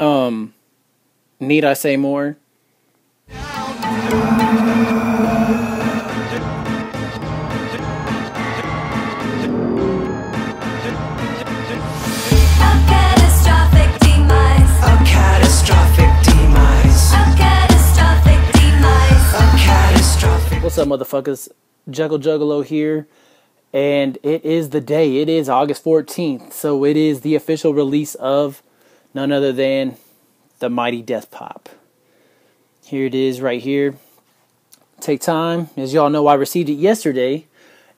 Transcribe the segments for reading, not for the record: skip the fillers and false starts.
Need I say more? What's up, motherfuckers? Jecklejuggalo here, and it is the day. It is August 14th, so it is the official release of none other than the Mighty Death Pop. Here it is right here. Take time. As y'all know, I received it yesterday,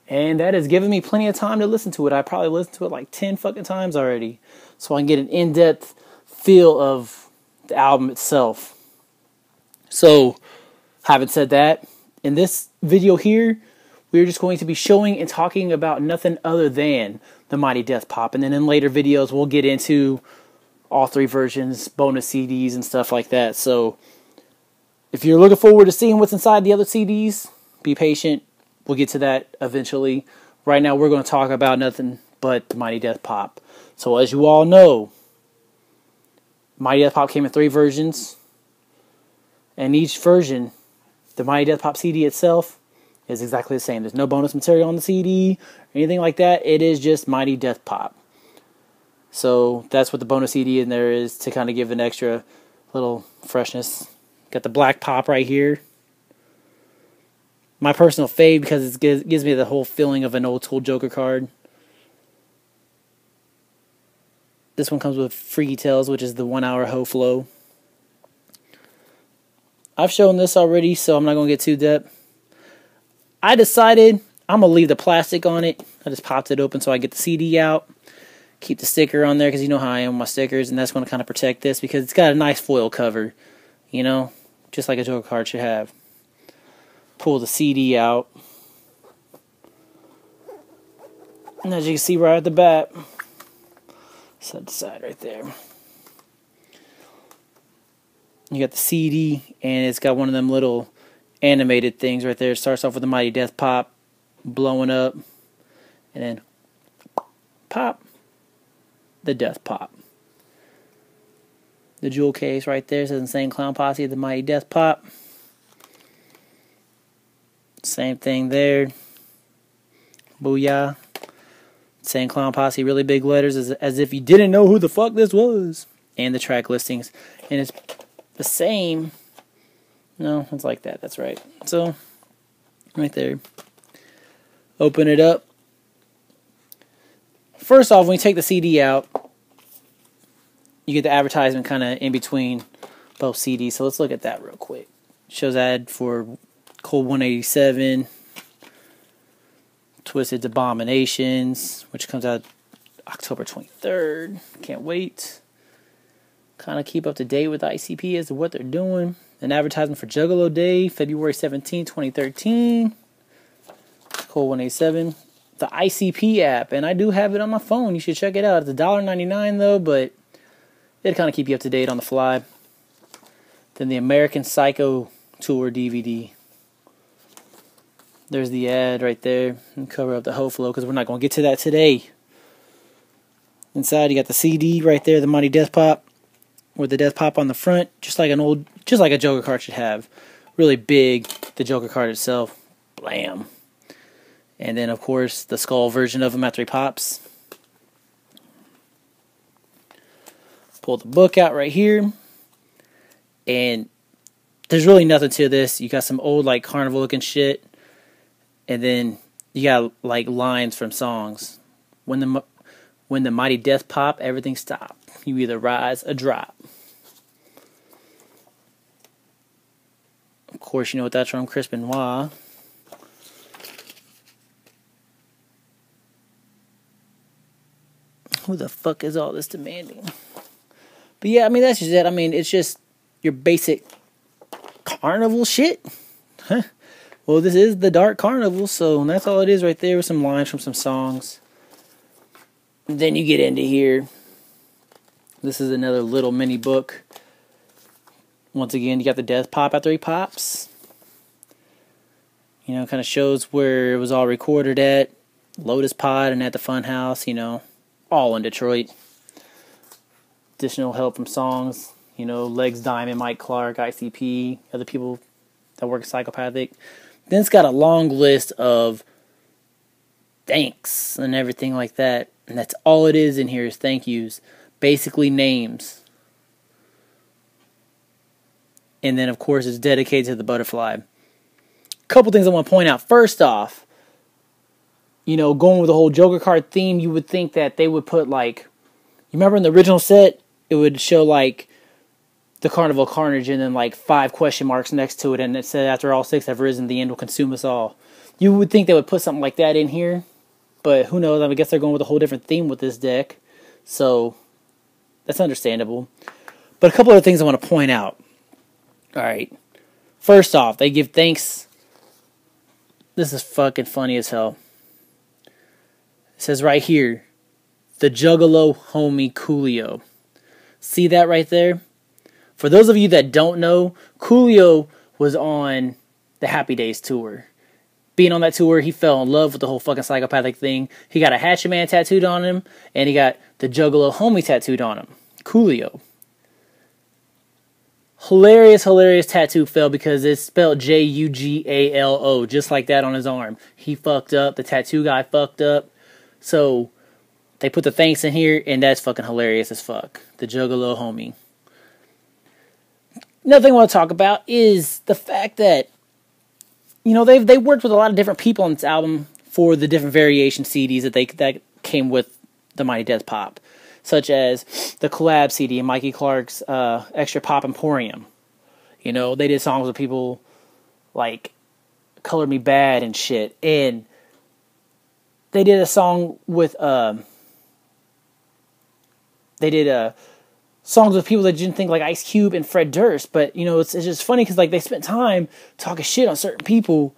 and that has given me plenty of time to listen to it. I probably listened to it like 10 fucking times already, so I can get an in-depth feel of the album itself. So, having said that, in this video here, we're just going to be showing and talking about nothing other than the Mighty Death Pop. And then in later videos, we'll get into all three versions, bonus CDs, and stuff like that. So, if you're looking forward to seeing what's inside the other CDs, be patient. We'll get to that eventually. Right now, we're going to talk about nothing but the Mighty Death Pop. So, as you all know, Mighty Death Pop came in 3 versions. And each version, the Mighty Death Pop CD itself, is exactly the same. There's no bonus material on the CD or anything like that. It is just Mighty Death Pop. So that's what the bonus CD in there is, to kind of give an extra little freshness. Got the black pop right here. My personal fave because it gives me the whole feeling of an old school Joker card. This one comes with Freaky Tales, which is the 1 hour Ho Flow. I've shown this already, so I'm not going to get too depth. I decided I'm going to leave the plastic on it. I just popped it open so I get the CD out. Keep the sticker on there because you know how I am with my stickers, and that's going to kind of protect this because it's got a nice foil cover, you know, just like a Joker card should have. Pull the CD out. And as you can see right at the back, side to side right there. You got the CD, and it's got one of them little animated things right there. It starts off with the Mighty Death Pop blowing up, and then pop, the Death Pop. The jewel case right there says Insane Clown Posse, the Mighty Death Pop. Same thing there. Booyah. Insane Clown Posse, really big letters, as if you didn't know who the fuck this was. And the track listings. And it's the same. No, it's like that. That's right. So, right there. Open it up. First off, when you take the CD out, you get the advertisement kind of in between both CDs. So let's look at that real quick. It shows ad for Cold 187, Twisted Abominations, which comes out October 23rd. Can't wait. Kind of keep up to date with ICP as to what they're doing. An advertisement for Juggalo Day, February 17, 2013. Cold 187. The ICP app, and I do have it on my phone. You should check it out. It's $1.99 though, but it'll kind of keep you up to date on the fly. Then the American Psycho Tour DVD. There's the ad right there. And cover up the Ho Flow because we're not going to get to that today. Inside, you got the CD right there, the Mighty Death Pop, with the Death Pop on the front, just like a Joker card should have. Really big, the Joker card itself. Blam. And then, of course, the skull version of him after he pops. Pull the book out right here. And there's really nothing to this. You got some old, like, carnival-looking shit. And then you got, like, lines from songs. When the Mighty Death Pop, everything stop. You either rise or drop. Of course, you know what that's from, Chris Benoit. Who the fuck is all this demanding? But yeah, I mean, that's just it. I mean, it's just your basic carnival shit. Huh. Well, this is the Dark Carnival, so that's all it is right there with some lines from some songs. And then you get into here. This is another little mini book. Once again, you got the Death Pop after he pops. You know, kind of shows where it was all recorded at. Lotus Pod and at the Fun House, you know. All in Detroit. additional help from songs. You know, Legs Diamond, Mike Clark, ICP, other people that work Psychopathic. Then it's got a long list of thanks and everything like that. And that's all it is in here is thank yous. Basically names. And then, of course, it's dedicated to the butterfly. Couple things I want to point out. First off, you know, going with the whole Joker card theme, you would think that they would put, like, you remember in the original set, it would show, like, the Carnival Carnage and then, like, 5 question marks next to it, and it said, after all 6 have risen, the end will consume us all. You would think they would put something like that in here, but who knows? I guess they're going with a whole different theme with this deck, so that's understandable. But a couple other things I want to point out. Alright, first off, they give thanks. This is fucking funny as hell. It says right here, the Juggalo homie Coolio. See that right there? For those of you that don't know, Coolio was on the Happy Days tour. Being on that tour, he fell in love with the whole fucking Psychopathic thing. He got a Hatchet Man tattooed on him, and he got the Juggalo homie tattooed on him. Coolio. Hilarious, hilarious tattoo fell because it's spelled Juggalo, just like that on his arm. He fucked up. The tattoo guy fucked up. So, they put the thanks in here, and that's fucking hilarious as fuck. The Juggalo homie. Another thing I want to talk about is the fact that, you know, they worked with a lot of different people on this album for the different variation CDs that came with the Mighty Death Pop. Such as the collab CD and Mikey Clark's Extra Pop Emporium. You know, they did songs with people like Color Me Bad and shit. And they did a song with songs with people that didn't think, like Ice Cube and Fred Durst. But, you know, it's just funny because, like, they spent time talking shit on certain people,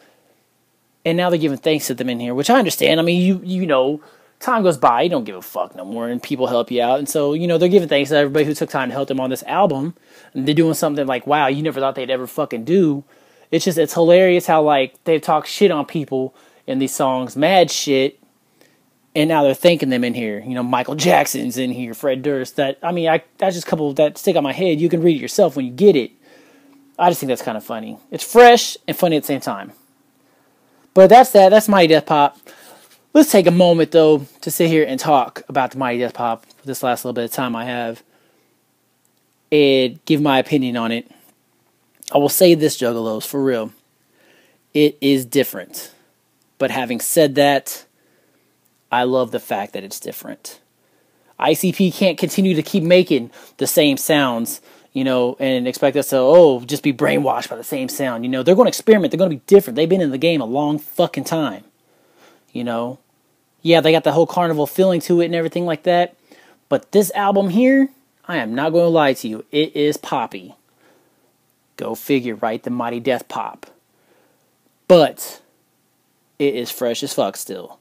and now they're giving thanks to them in here, which I understand. I mean, you know, time goes by, you don't give a fuck no more, and people help you out. And so, you know, they're giving thanks to everybody who took time to help them on this album. And they're doing something like, wow, you never thought they'd ever fucking do. It's hilarious how, like, they've talked shit on people in these songs, mad shit, and now they're thanking them in here. You know, Michael Jackson's in here, Fred Durst. That's just a couple that stick on my head. You can read it yourself when you get it. I just think that's kind of funny. It's fresh and funny at the same time. But that's that. That's Mighty Death Pop. Let's take a moment, though, to sit here and talk about the Mighty Death Pop this last little bit of time I have and give my opinion on it. I will say this, Juggalos, for real. It is different. But having said that, I love the fact that it's different. ICP can't continue to keep making the same sounds, you know, and expect us to, just be brainwashed by the same sound. You know, they're going to experiment. They're going to be different. They've been in the game a long fucking time. You know? Yeah, they got the whole carnival feeling to it and everything like that. But this album here, I am not going to lie to you. It is poppy. Go figure, right? The Mighty Death Pop. But it is fresh as fuck still.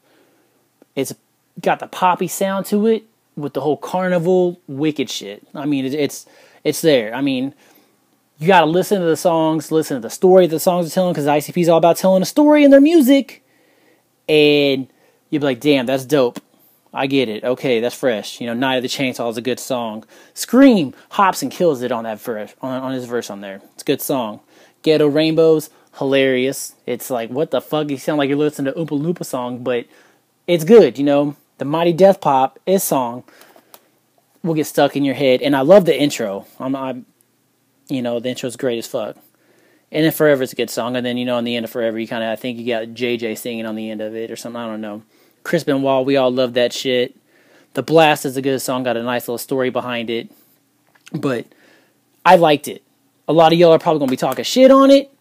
It's got the poppy sound to it with the whole carnival wicked shit. I mean, it's there. I mean, you got to listen to the songs, listen to the story the songs are telling, because ICP is all about telling a story in their music. And you'll be like, damn, that's dope. I get it. Okay, that's fresh. You know, Night of the Chainsaw is a good song. Scream hops and kills it on that verse, on his verse on there. It's a good song. Ghetto Rainbows, hilarious. It's like, what the fuck? You sound like you're listening to Oompa Loompa song, but it's good, you know. The Mighty Death Pop, his song, will get stuck in your head. And I love the intro. You know, the intro's great as fuck. And then Forever is a good song. And then, you know, on the end of Forever, I think you got JJ singing on the end of it or something. I don't know. Chris Benoit, we all love that shit. The Blast is a good song. Got a nice little story behind it. But I liked it. A lot of y'all are probably going to be talking shit on it.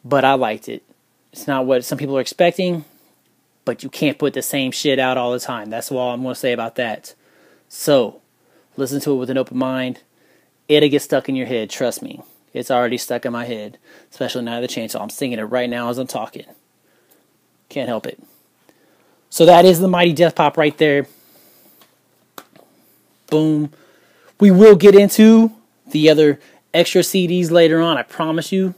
But I liked it. It's not what some people are expecting. But you can't put the same shit out all the time. That's all I'm going to say about that. So, listen to it with an open mind. It'll get stuck in your head. Trust me. It's already stuck in my head. Especially Night of the Chainsaw. I'm singing it right now as I'm talking. Can't help it. So that is the Mighty Death Pop right there. Boom. We will get into the other extra CDs later on. I promise you.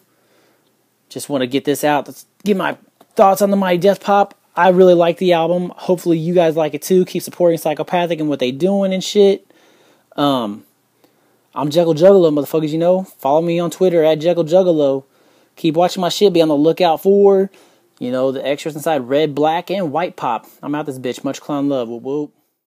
Just want to get this out. Let's get my thoughts on the Mighty Death Pop. I really like the album. Hopefully you guys like it too. Keep supporting Psychopathic and what they doing and shit. I'm Jecklejuggalo, motherfuckers, you know. Follow me on Twitter at Jecklejuggalo. Keep watching my shit. Be on the lookout for, the extras inside red, black, and white pop. I'm out this bitch. Much clown love. Whoop, whoop.